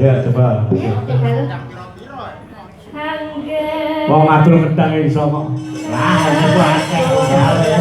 Ya coba. Mau ngatur gedang iso kok. Lah iku akeh ya.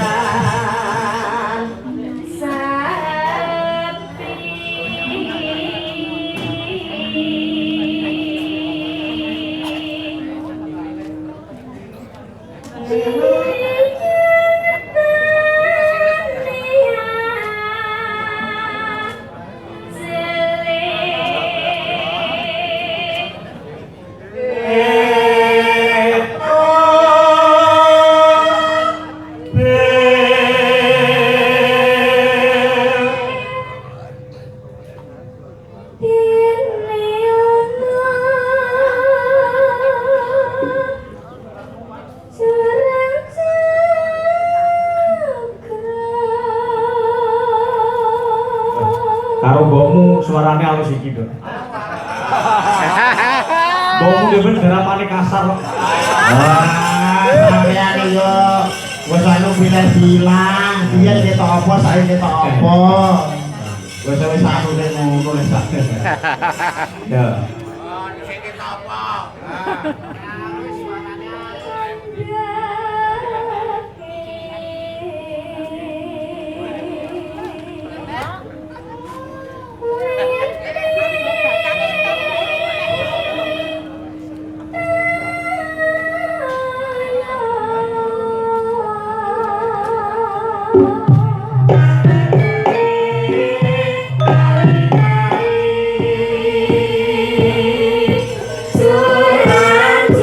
Karo mbokmu suarane halus iki, Dok. Mbokmu dhewe garapane kasar kok. Wah, sampeyan iki wis anu bilang biyen ketok apa saiki ketok apa. Wis anu nek ngono wis sak. Ya. Sing ketok apa? Suran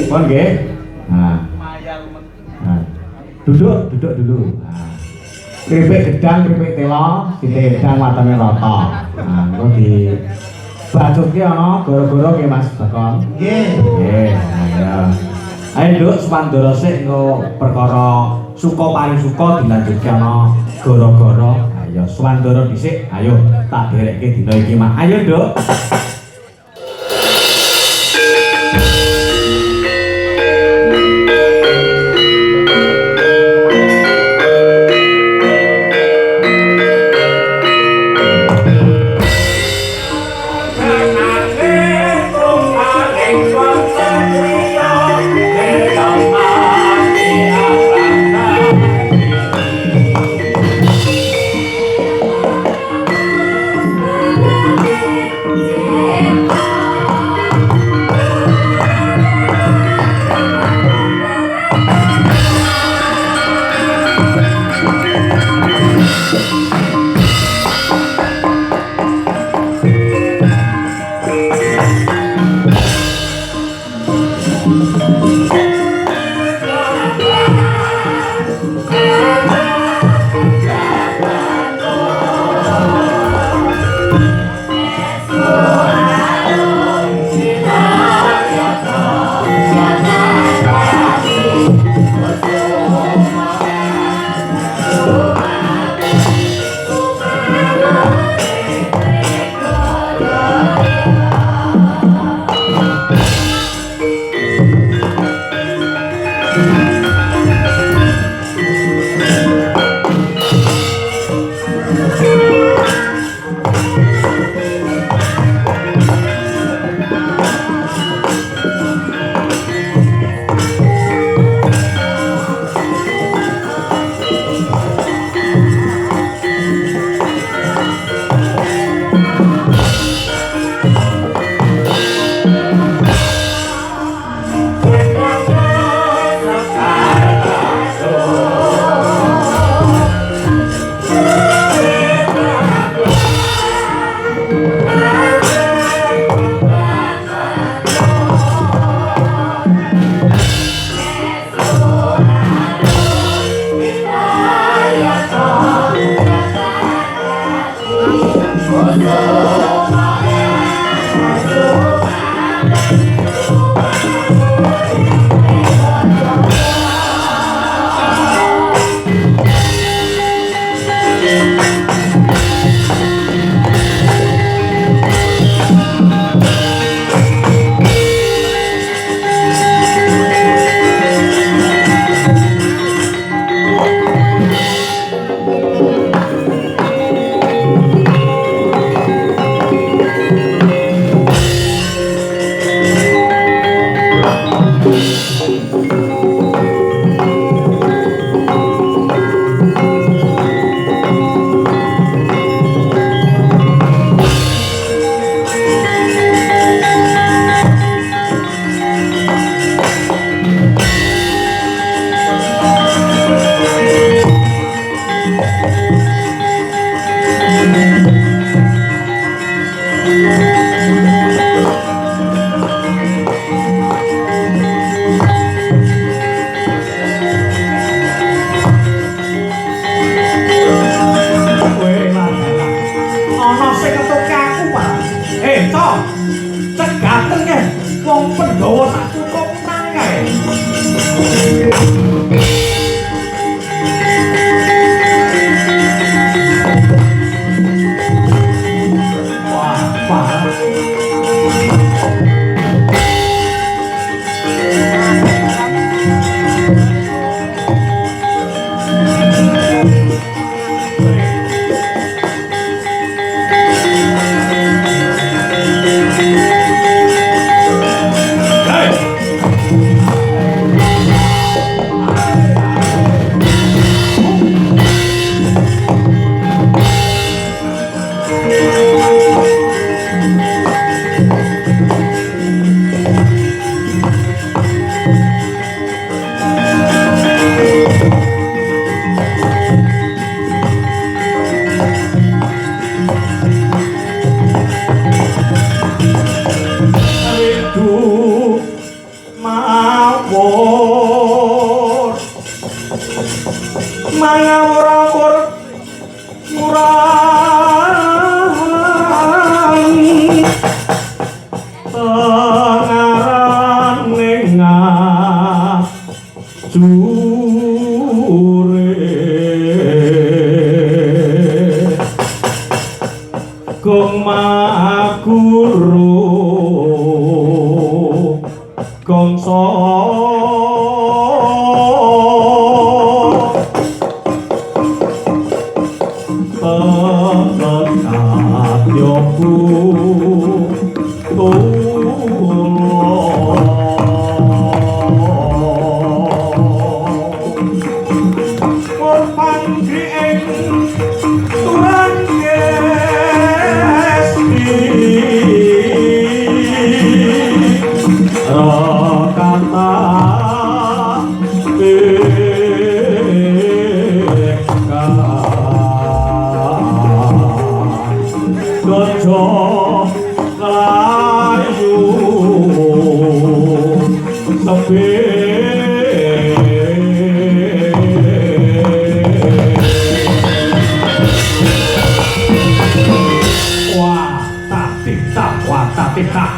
Pon nggih. Nah. Nah. Duduk dulu. Nah. Keripik gedang, keripik telo, sithik gedang watene rata. Nah, engko di bacutke ana gara-gara nggih Mas Bakon. Nggih. Nggih, ya. Ayo Nduk Swandara sik engko perkara suka parisuka dilanjutke ana gara-gara. Ayo Swandara dhisik, ayo tak derekke dina iki mah. Ayo Nduk. weruh gongso tekat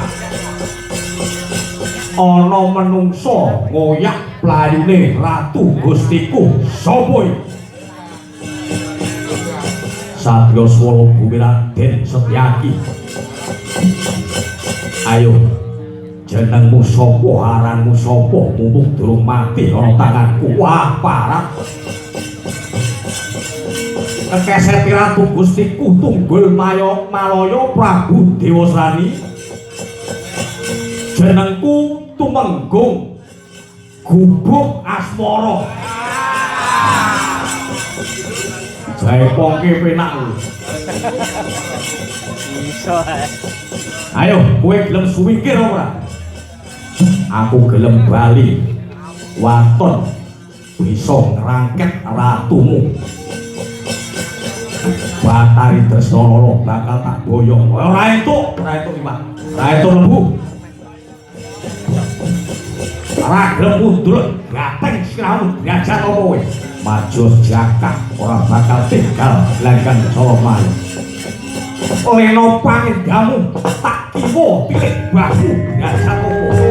yoku ana manungsa ngoyak playune Ratu Gustiku sapa iki Satya Swara Bumi Raden Setyaki ayo jenengmu sapa aranmu sapa mumpung durung mati ana tanganku wah parah Keseti Ratu Gustiku Tunggul Malaya Prabu Dewasrani jenengku Tumenggung Gubuk Asmara jae pongke penak iso ayo kowe gelem suwingkir ora aku gelem bali waton bisa ngrangket ratumu Batari Tresnalala bakal tak boyong ora entuk iwak ora entuk lembu ora mundur gateng siramu diajar apa kowe maju jakak ora bakal tinggal langgang Solomayo leno panggamu tak kiwa pilih bahu diajar apa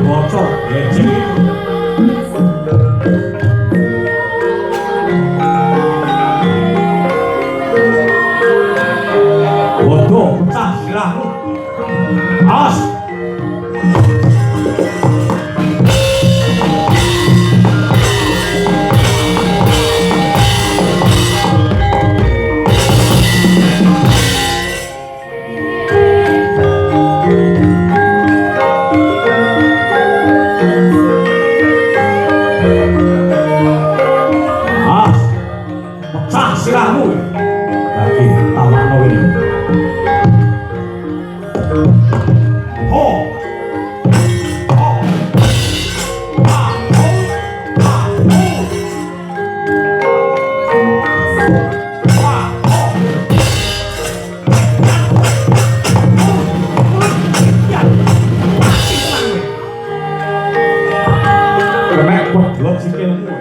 bocor becek. Bodoh pecah sirahmu. Awas. Sirahmu lagi tamak no ini. Ho, ho, ha, ho, ha, ho, ha, ho. Kemek buat sikilmu.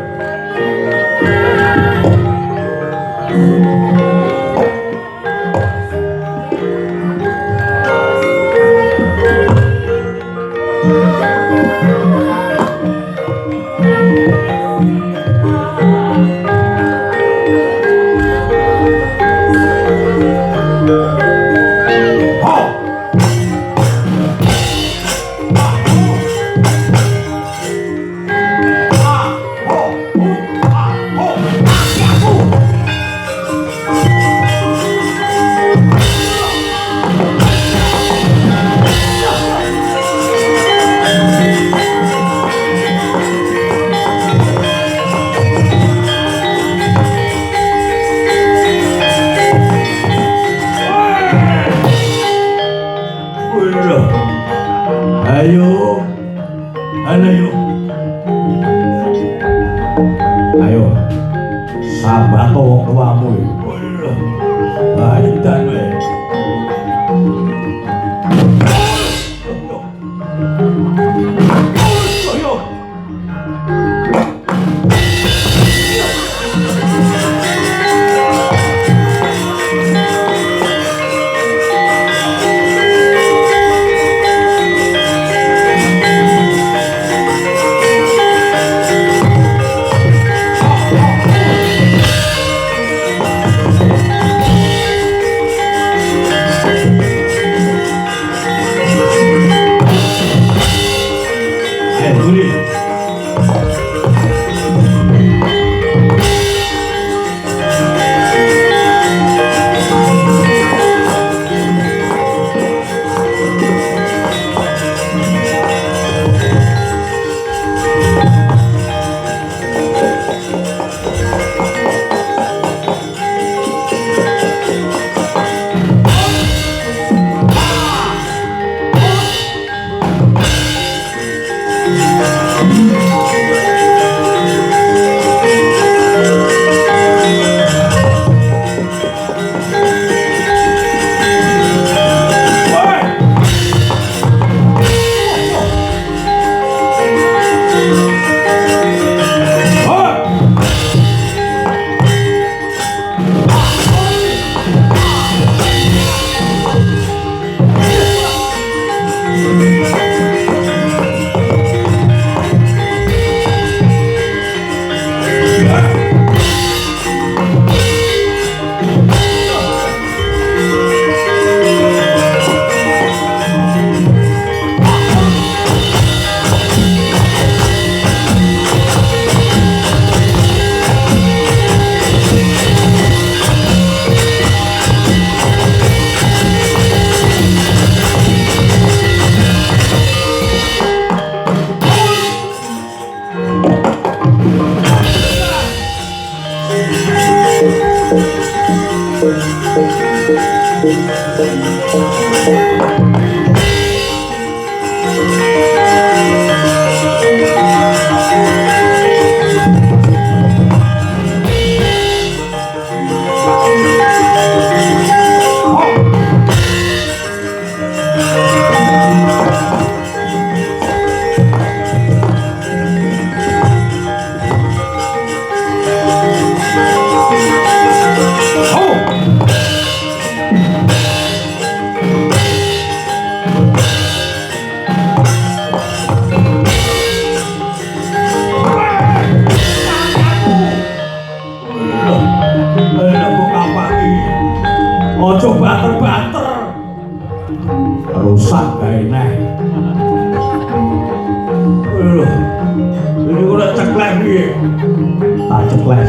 Ayo, ayo, ayo, sabar kau keluarmu. Ayo dan we.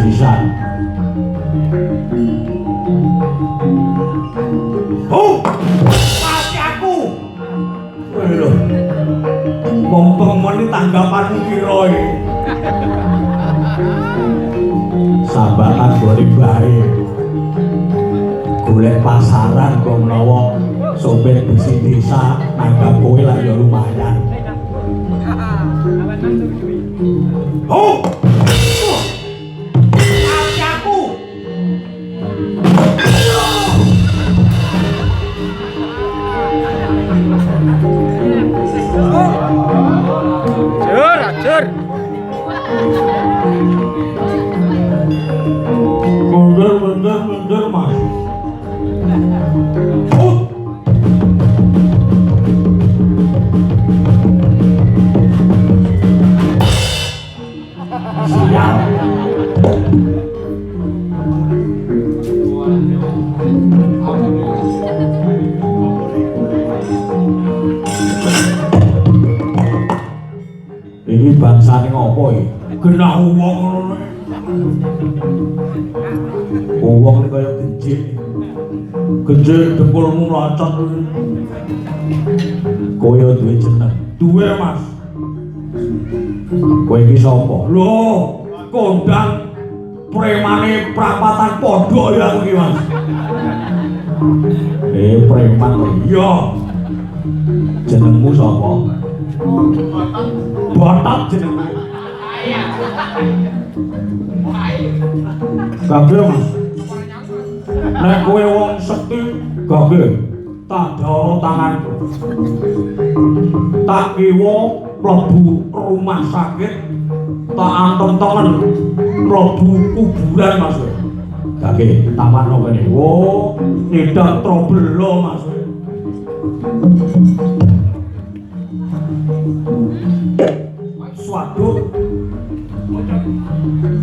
pisan. Oh, mati aku. Lho. Mumpung meni tanggapanmu kira iki. Sambatan goreng bae. Golek pasaran kok menawa sopir besi desa nanggap kowe lah ya lumayan. Oh! Mati aku. Jur, jur. Mundur, Mas. Oh! Sial. Ini bangsane ngopo iki? Genah wong ngono. Wong iki kaya genjik. Genjik dengkulmu mlacot. Kaya duwe jeneng. Duwe, Mas. Kowe iki sapa? Loh, kondang premane prapatan pondok ya aku iki, Mas. Preman. Iya, Jenengmu sapa? botak jenengku. Kabeh Mas. Nek kowe wong sekti, Kabeh. tak dawa tanganku. Tak kiwa mlebu rumah sakit, tak antem tangan mlebu kuburan, Mas. Kabeh taman opo kene? Oh, nidang trobelo, Mas. Swaduk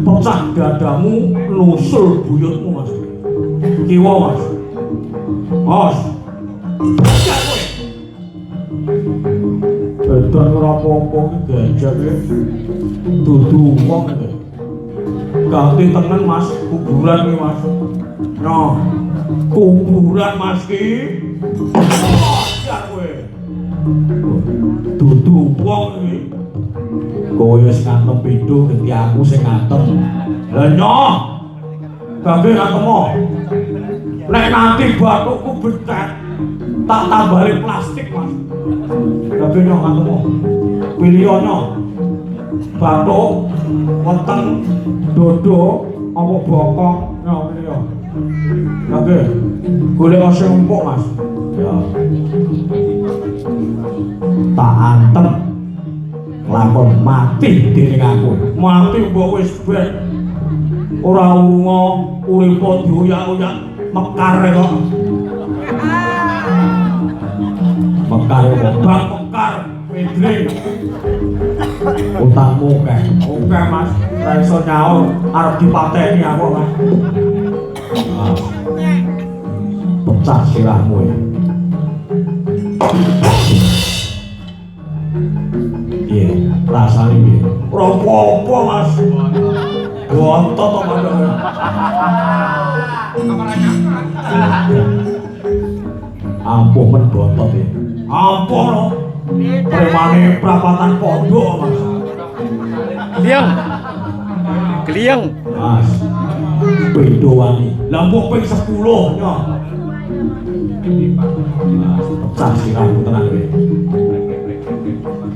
pecah dadamu nusul buyutmu, Mas. Kiwa, Mas. Mas. Ya kowe. Edan ora apa-apa iki gajah iki. Dudu wong iki. Ganti tengen, Mas, kuburan iki, Mas. Nah, kuburan Mas ki. Ya kowe. Dudu Wong iki. kowe wis ngantem pindho ganti aku sing ngantem. Lah nyoh. Kabeh ngatemo. Nek nanti bathukku becet, tak tambali plastik, Mas. Kabeh nyoh ngatemo. Pilih nyoh. Bathuk, weteng, dodo, apa bokong, nyoh pilih. Kabeh golek sing empuk, Mas. Ya. Tak antem. Lakon mati dening aku. Mati mbok wis ben. Ora lunga uripa dioyak-oyak mekar kok. Mekar opo? Bang mekar, Pedri. Utangmu kek. Oke, Mas, ora iso nyaur arep dipateni aku, Mas. Ah. Pecah sirahmu ya. Iya, rasane piye? Ora apa-apa, Mas. Bontot to padha. Ampuh men bontot ya. Ampun lho. Premane prapatan pondok, Mas. Kliang. Kliang. Mas. Pindho wani. Lah mbok ping 10 nyo. Mas, pecah sirahmu tenan kowe.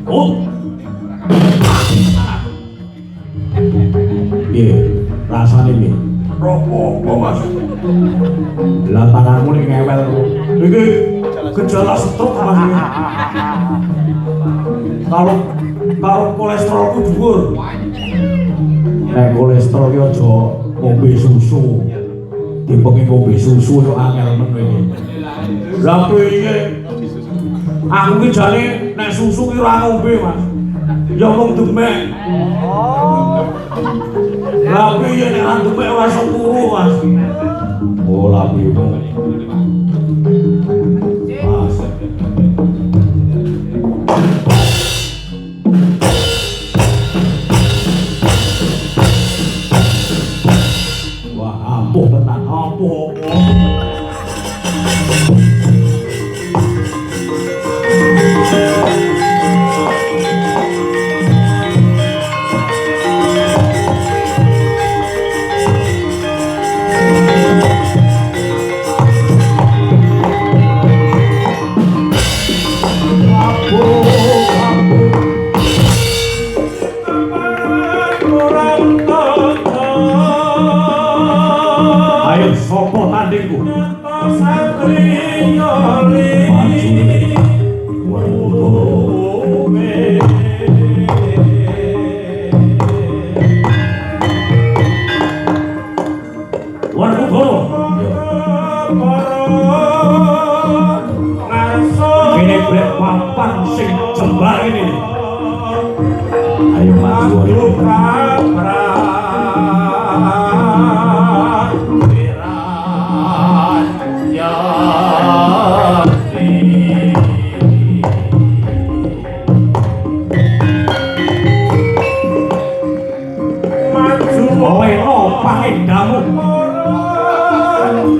Oh, Piye? Rasane piye? ora apa-apa, Mas. Lah tanganmu ning ngewel kok. Iki gejala stroke, Mas. Kalau kolesterolku dhuwur. Nek kolesterol ki aja ngombe susu. Dipeke ngombe susu yo angel men kowe. Lah piye? Aku ki jane nek susu ki ora ngombe, Mas. Ya mung demek. Lah piye nek ora demek ora iso turu, Mas. Oh, lapimu. Mas. ini. Ayo maju ini. Oleh opang indamu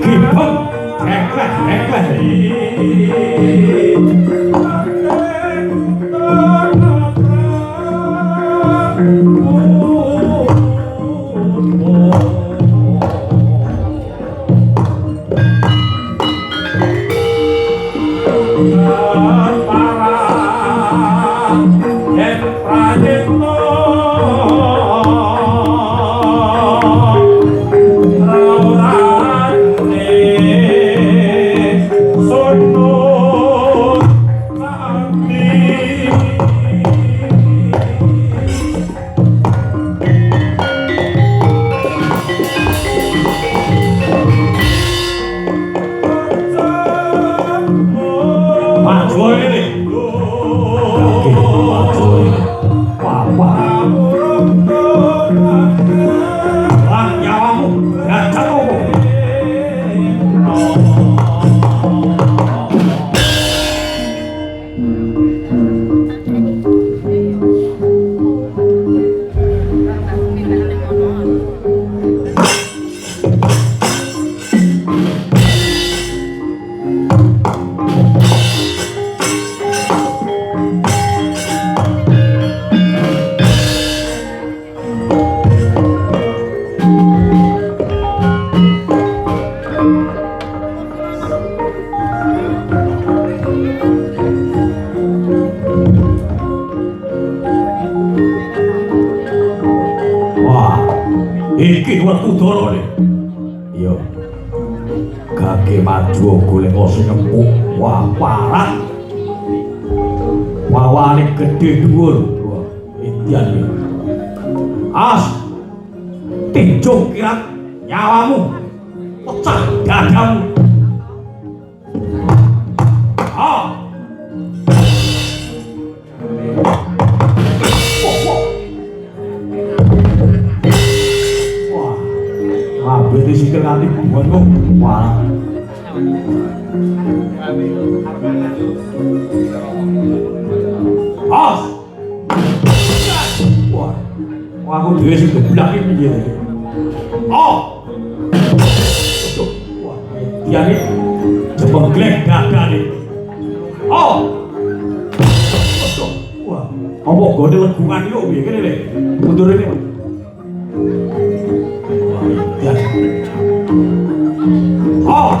gibeng dekleh iki waktu dorone. Iya. Kake maju golek sing empuk, wah parah. Wawane gede dhuwur. Wah, edian iki. As. Tinjung kirat nyawamu. Pecah dadamu. Ah. Berarti sikil nanti buatmu wah. Os. Wah. Wah aku dhewe sing geblak iki piye. Oh. Wah, diane jemblek dadane. Oh. Wah, apa gone legungan iki kok piye kene lho. Mundur ini. Oh.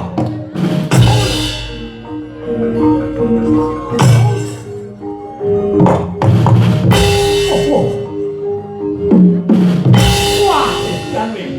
Wah, jangan.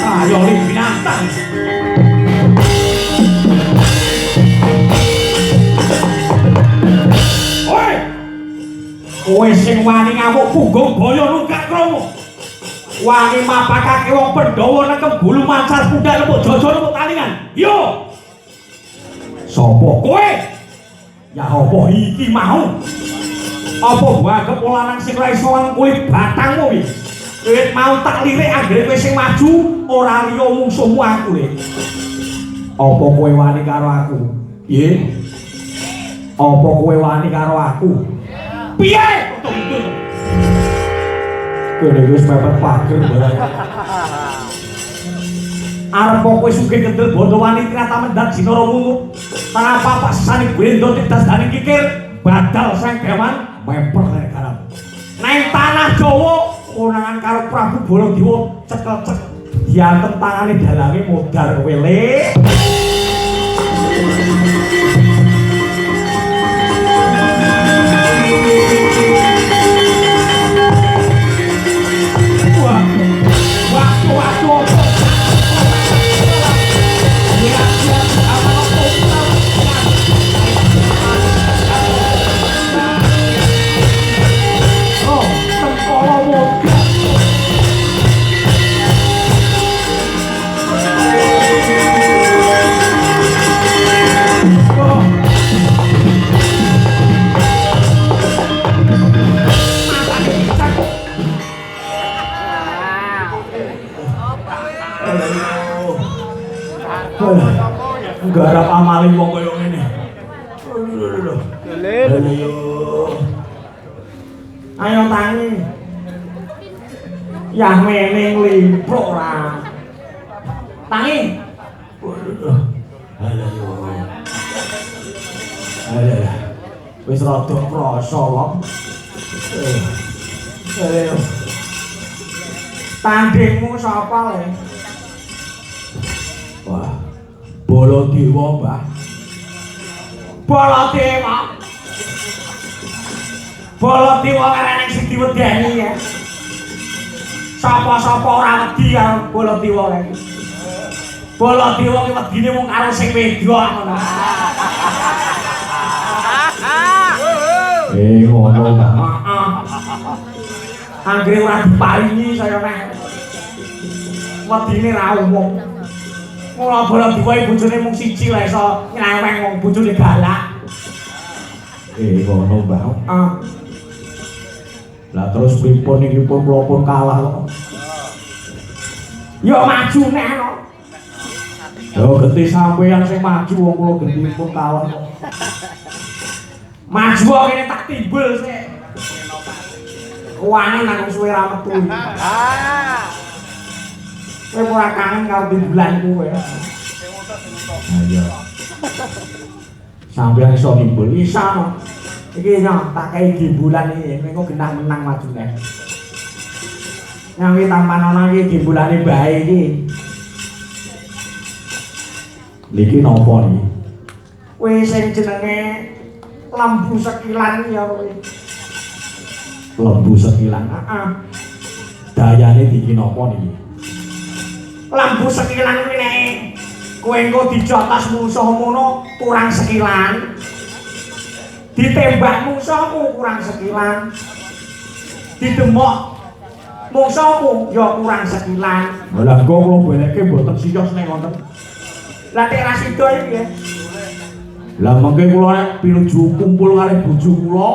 Ayo ning binatang. Oi. Kowe sing wani ngamuk punggung boyo nunggak kromo. Wani mapakake wong Pandhawa nekem bulu mancar pundak lempuk jaja lempuk talingan. Yo. Sopo kowe? Ya apa iki mau? Apa banget lanang sing ora iso kulit batangmu iki? Wit mau tak lirik anggere kowe sing maju ora liya musuhmu aku le. Apa kowe wani karo aku? Piye? Apa kowe wani karo aku? Piye? Kowe wis mepet pager barang. Arep kowe sugih kendel bondo wani tirata mendat jinara mungu. Tanpa pasane brendo tidak dani kikir badal sengkewan meper nek garap. Nang tanah Jawa konangan karo Prabu Baladewa cekel-cek diantem tangane dalange modar kowe le. Garap amali wong koyo ngene. Ayo tangi. Yah meneng limpruk ora. Tangi. Ayo. Wis rada krasa kok. Ayo. Tandingmu sapa le? Wah. Baladewa, Mbah. Baladewa. Baladewa karene sing diwedeni ya. Sapa-sapa ora wedi karo Baladewa iki. Baladewa ki wedine mung karo sing wedok ngono. Ngono, Mbah. Heeh. Anggere ora diparingi saya nek. Wedine ra umum. Mula Baladewa bojone mung siji lah iso nyeleweng wong bojone galak. Ngono, Mbah. Heeh. Lah terus pripun iki pun kula pun kalah kok. Yo maju nek no. Yo genti sampeyan sing maju wong kula genti pun kalah kok. Maju kok kene tak timbul sik. Wangi nang suwe ra metu. Kowe ora kangen karo timbulan kowe. Ayo. Sampeyan iso timbul isa. Iki nyong tak kei timbulan iki, engko genah menang majune. Nyong iki tampan ana iki timbulane bae iki. Niki napa niki? Kowe sing jenenge Lembu Sekilan ya kowe. Lembu Sekilan. Heeh. Dayane iki napa niki? Lembu Sekilan kuwi nek kowe engko dijotos musuhmu no kurang sekilan. Ditembak musuhmu kurang sekilan. Didemok musuhmu ya kurang sekilan. Lah engko kula baleke mboten siyos nek wonten. Lah nek ra sida iki ya. Lah mengke kula nek pinuju kumpul kali bojo kula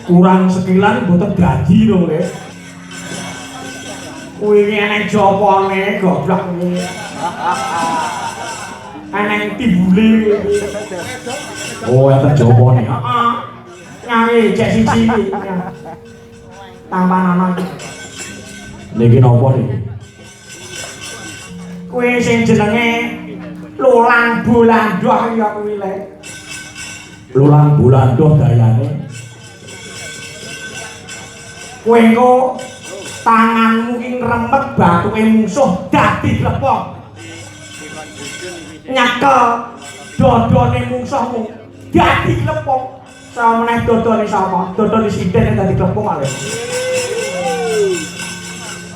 kurang sekilan mboten dadi lho nggih. Kuwi enek jopone goblok iki. Enek timbule. Oh, ya jopone. Heeh. Nyanyi cek siji iki. Tampan ana iki. Niki napa niki? Kuwi sing jenenge Lulang Bulandoh ya kuwi le. Lulang Bulandoh dayane. Kowe engko tanganmu ki ngremet bathuke musuh dadi glepok. Nyakel dodone musuhmu dadi glepok. Samene dodone sapa? Dodone sithik dadi glepok ale.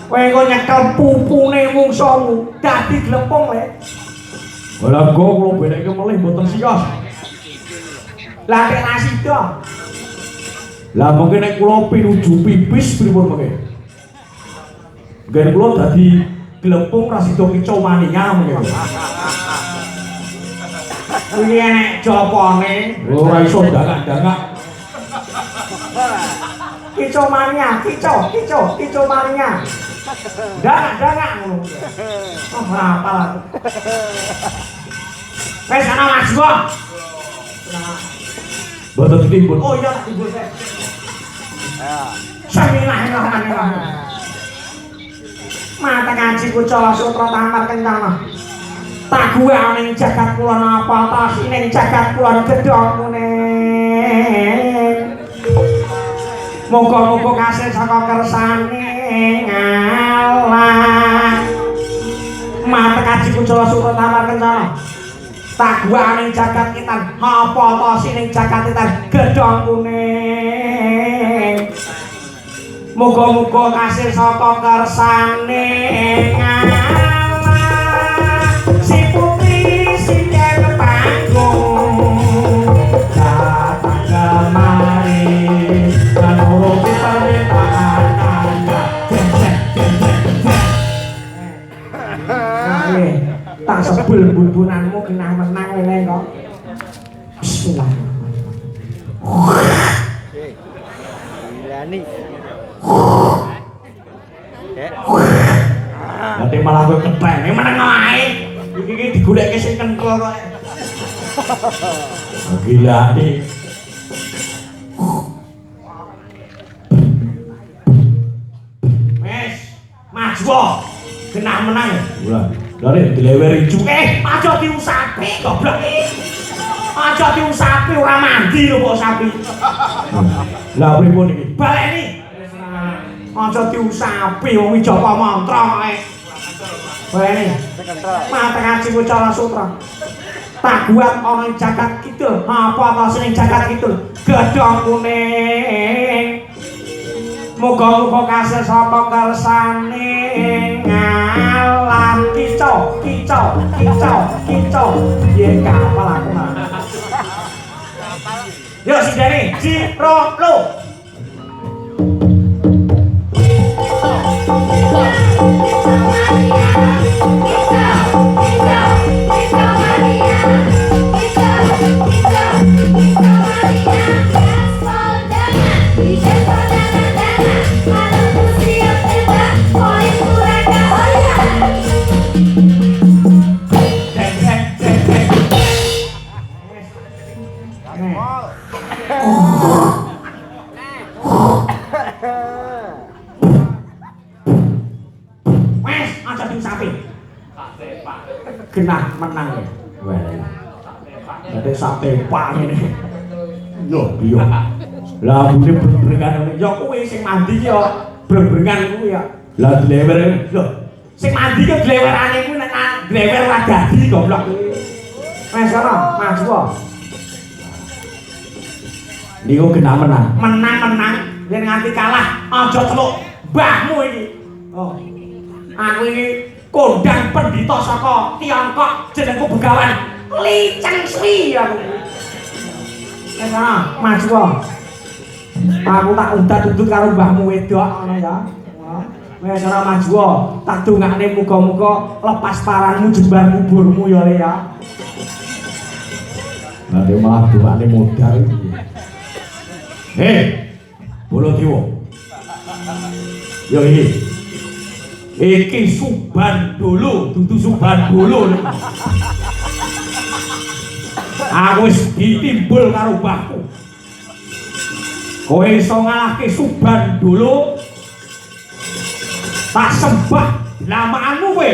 Kowe engko nyekel pupune mungsuhmu dadi glepung le. Lah kok kula beleke melih mboten sios. Lah nek rasida. Lah mungkin nek kula pinuju pipis pripun mengke? Gen kula dadi glepung rasida kicau maningan mengke. Kuwi enek jopone ora iso dangak-dangak. Kicau mania, kicau mania. Dangak ngono. Oh, apa lah. Wes ana Mas Go. Boten timbul. Oh iya tak timbul saya. Bismillahirrahmanirrahim. Mata kaji Kucala Sutra tamar kencana. Tak gua ning jagat kula napa ta ning jagat kula gedhong kuning. Muga-muga kasil saka kersane Allah. Mata kaji Kucala Sutra tamar kencana. Tak gua ning jagat kita apa ta ning jagat kita gedhong kuning. Muga-muga kasil saka kersane Allah. Si putri si dewe panggung datang kemari menuruti permintaan Anda. Tak sebel bunbunanmu kena menang lele kok. Bismillahirrahmanirrahim. Nanti malah gue keteng, ini meneng ae. Iki digoleke sing kenthel kok. Gila nih. Wes, maju. Kena menang. Ora. Lare dileweri cuke. Aja diusapi goblok iki. Aja diusapi ora mandi lho kok sapi. Lah pripun iki? Baleni. Aja diusapi wong Japa mantra kok. Baleni. Mata kaji Kucala Sutra. Tak buat ana jagat kidul. Apa sing jagat kidul? Gedhong kuning. Muga-muga kasil saka kersane ngalam kicau. Yen kapal aku mah. Yo sidane, Jiro lo. Genah menang ya. Wah. Dadi sate pang ini. Yo, iya. Lah bune berbrengan ya kuwi sing mandi ya berbrengan kuwi ya. Lah dilewer lho. Sing mandi ke dilewerane kuwi nek dilewer ora dadi goblok kuwi. Wes ana, maju. Niku genah menang. Menang yen nganti kalah aja celuk mbahmu iki. Oh. Aku iki kondang pendhita saka Tiongkok jenengku Begawan Li Cheng Sri aku. Wes ana, maju. Aku tak udat-udut karo mbahmu wedok ngono ya. Wes ana maju. Tak dongakne muga-muga lepas paranmu jembar kuburmu ya Le ya. Nanti malah dongakne modal iki. Bolodewa. Yo iki Suban dulu, dudu Suban dulu. Aku wis ditimbul karo mbahku. Kowe iso ngalahke Suban dulu. Tak sembah lamaanmu kowe.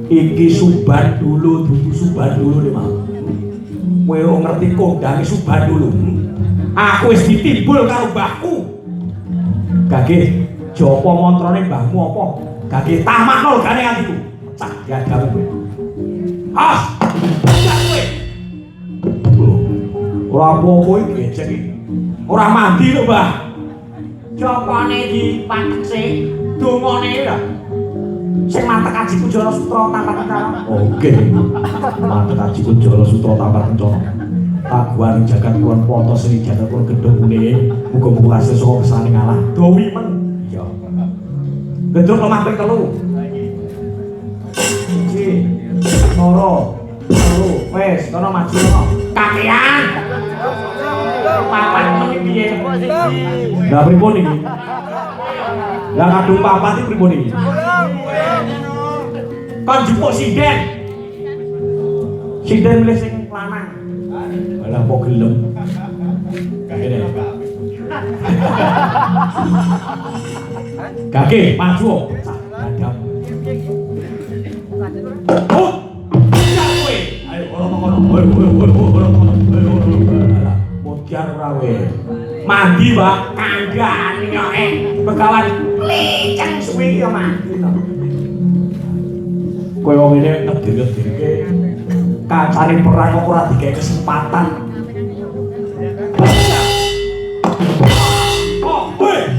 Iki Suban dulu, dudu Suban dulu nih Mang. ora ngerti kondange Subandulu. Aku wis ditimbul karo mbahku. Gage japa mantrane mbahmu apa? Gage tamakno gane atiku. Cak diagamu kowe. Has. Cak kowe. Ora apa-apa iki becek iki. Ora mandi lho, Mbah. Jopane dipatekse dongane lho. Sing matek Aji Kunjara Sutra Tampar Kencana. Oke. Matek Aji Kunjara Sutra Tampar Kencana. Taguan jagat kulon poto seni jagat kulon gedung kuning. Muga-muga hasil saka kesane ngalah. Dowi men. Iya. Gedung omah ping 3. Siji, loro, telu. Wes, kono maju kono. Kakean. Papat menit piye? Lah pripun iki? Lah kadung papat iki pripun iki? Kon jupuk sinden. Sinden milih sing lanang. Alah kok gelem. Kene. Kaki maju. Adap. Oh. Kowe. Ayo ora kono. Mutiar ora we. Mandi, Pak. Kandhane nyoke. Begawan liceng suwi yo mandi to. Kowe wong ngene ngedir-ngedirke kancane perang kok ora dikek kesempatan. Oh, weh.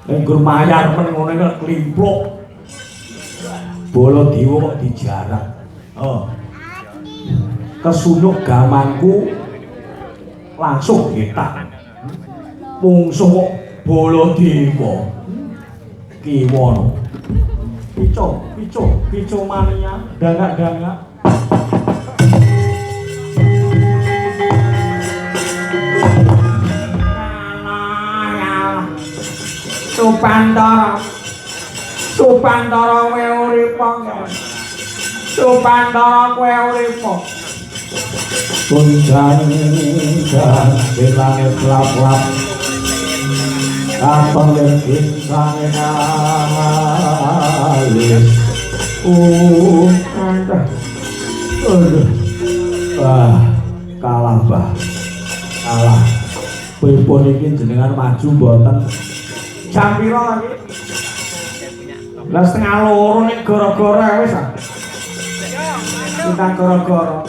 Nggur mayar men ngono iki klimpluk. Bolo diwo kok dijarak. Oh. Kesunuk gamanku langsung getak. Mungsuh kok bolo diwo. Kiwono. Pico mania, dangak-dangak. Supandara kowe uripa. Supandara kowe uripa. Kunjan langit lap-lap. Katon lengkin sange alis. Kalah, Mbah. Kalah. Pripun iki jenengan maju mboten? Jam piro lagi? Lah setengah loro nek gara-gara wis ah. Kita gara-gara.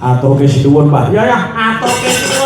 Aturke sinuwun, Pak. Ya, aturke sinuwun.